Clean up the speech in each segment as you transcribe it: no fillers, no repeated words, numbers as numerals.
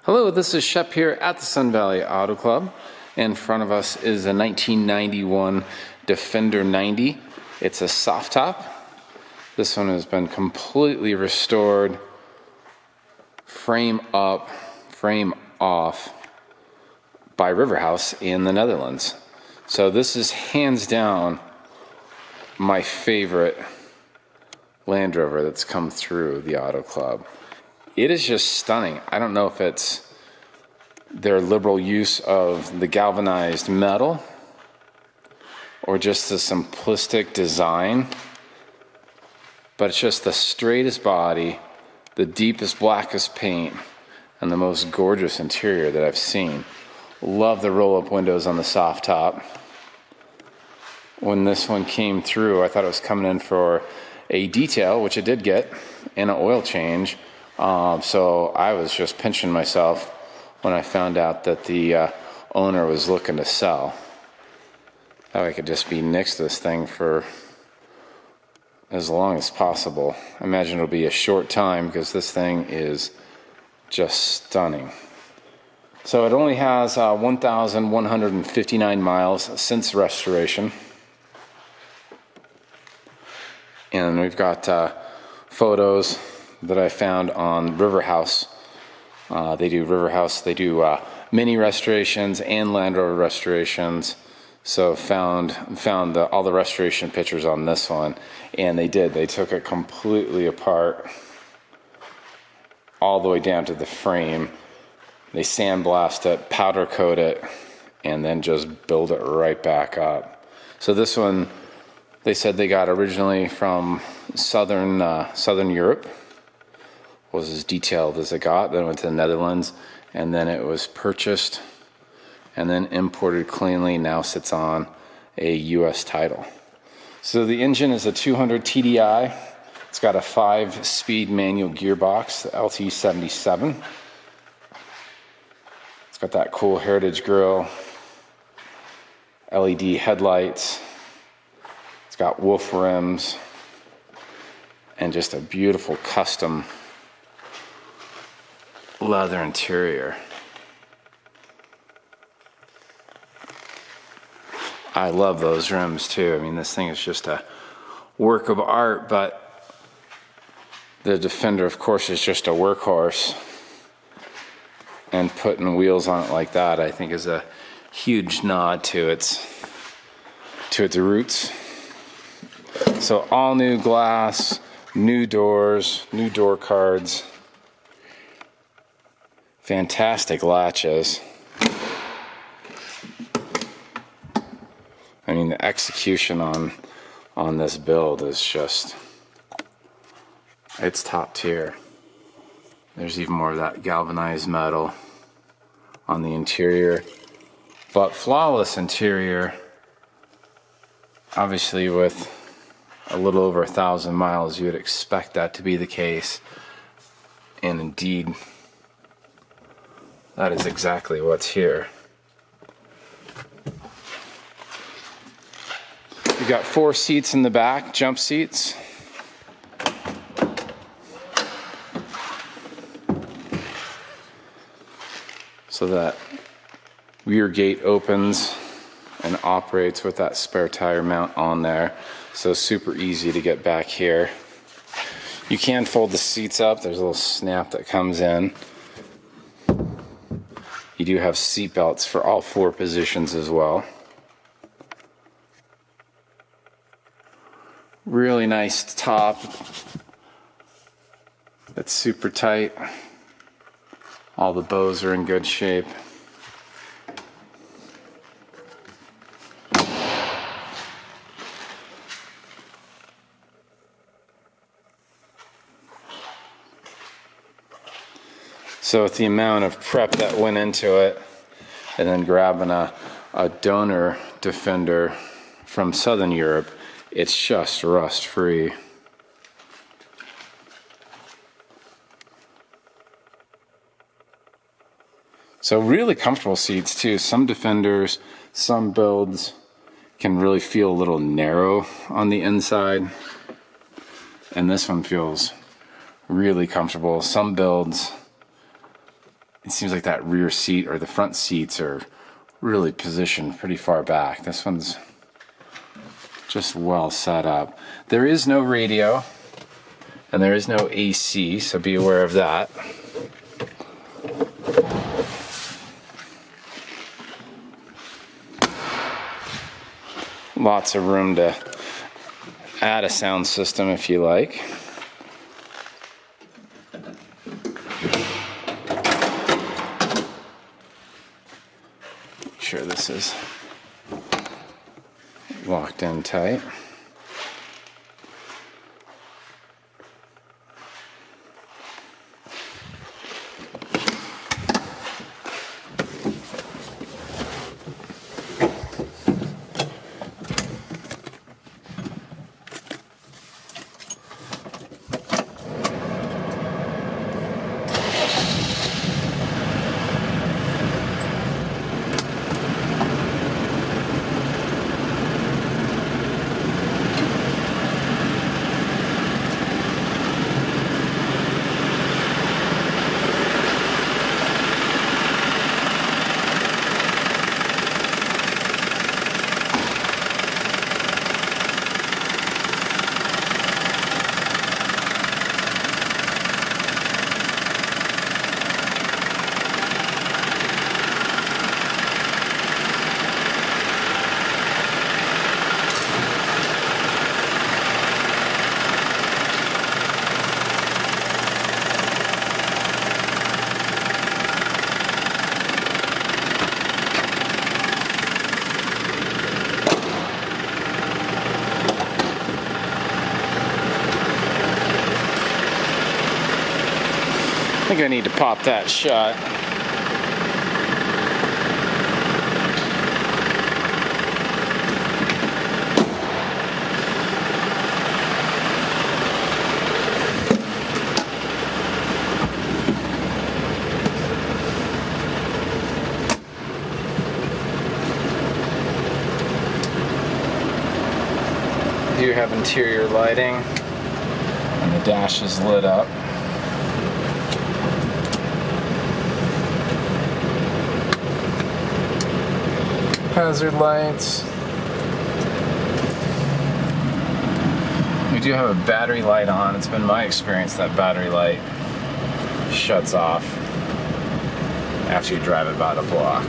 Hello, this is Shep here at the Sun Valley Auto Club. In front of us is a 1991 Defender 90. It's a soft top. This one has been completely restored, frame up, frame off by Riverhouse in the Netherlands. So this is hands down my favorite Land Rover that's come through the Auto Club. It is just stunning. I don't know if it's their liberal use of the galvanized metal or just the simplistic design, but it's just the straightest body, the deepest, blackest paint, and the most gorgeous interior that I've seen. Love the roll-up windows on the soft top. When this one came through, I thought it was coming in for a detail, which it did get, and an oil change. So I was just pinching myself when I found out that the owner was looking to sell. That way I could just be next to this thing for as long as possible. I imagine it'll be a short time because this thing is just stunning. So it only has 1,159 miles since restoration. And we've got photos that I found on Riverhouse. They do Riverhouse. They do mini restorations and Land Rover restorations. So found all the restoration pictures on this one, and they did. They took it completely apart, all the way down to the frame. They sandblast it, powder coat it, and then just build it right back up. So this one, they said they got originally from Southern Europe. Was as detailed as it got. Then went to the Netherlands, and then it was purchased and then imported cleanly. Now sits on a U.S. title. So the engine is a 200 TDI. It's got a 5-speed manual gearbox, the LT77. It's got that cool Heritage grille, LED headlights. It's got wolf rims, and just a beautiful custom leather interior. I love those rims too. I mean, this thing is just a work of art, but the Defender, of course, is just a workhorse. And putting wheels on it like that, I think, is a huge nod to its roots. So all new glass, new doors, new door cards. Fantastic latches. I mean, the execution on this build is just, it's top tier. There's even more of that galvanized metal on the interior, but flawless interior. Obviously, with a little over 1,000 miles, you would expect that to be the case, and indeed, that is exactly what's here. You've got 4 seats in the back, jump seats. So that rear gate opens and operates with that spare tire mount on there. So super easy to get back here. You can fold the seats up. There's a little snap that comes in. You do have seat belts for all 4 positions as well. Really nice top. It's super tight. All the bows are in good shape. So with the amount of prep that went into it, and then grabbing a donor Defender from Southern Europe, it's just rust free. So really comfortable seats too. Some Defenders, some builds can really feel a little narrow on the inside, and this one feels really comfortable. Some builds it seems like that rear seat or the front seats are really positioned pretty far back. This one's just well set up. There is no radio and there is no AC, so be aware of that. Lots of room to add a sound system if you like. Make sure this is locked in tight. I think I need to pop that shut. We do have interior lighting and the dash is lit up. Hazard lights. We do have a battery light on. It's been my experience that battery light shuts off after you drive about a block.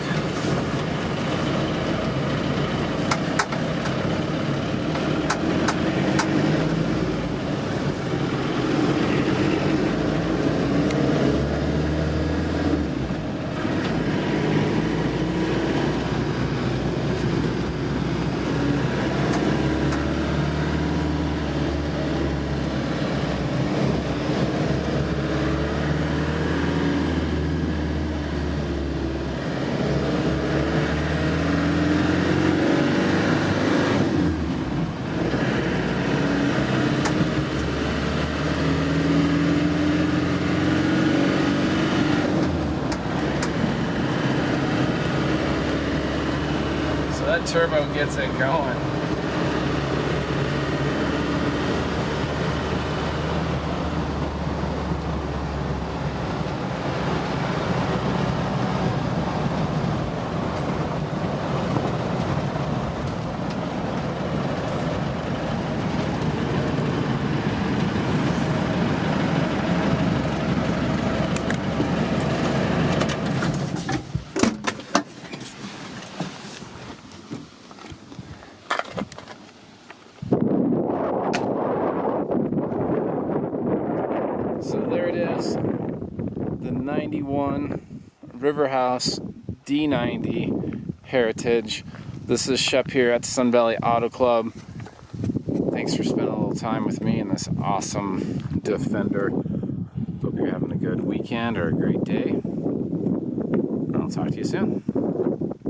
That turbo gets it going. So there it is, the 91 Riverhouse D90 Heritage. This is Shep here at the Sun Valley Auto Club. Thanks for spending a little time with me in this awesome Defender. Hope you're having a good weekend or a great day. I'll talk to you soon.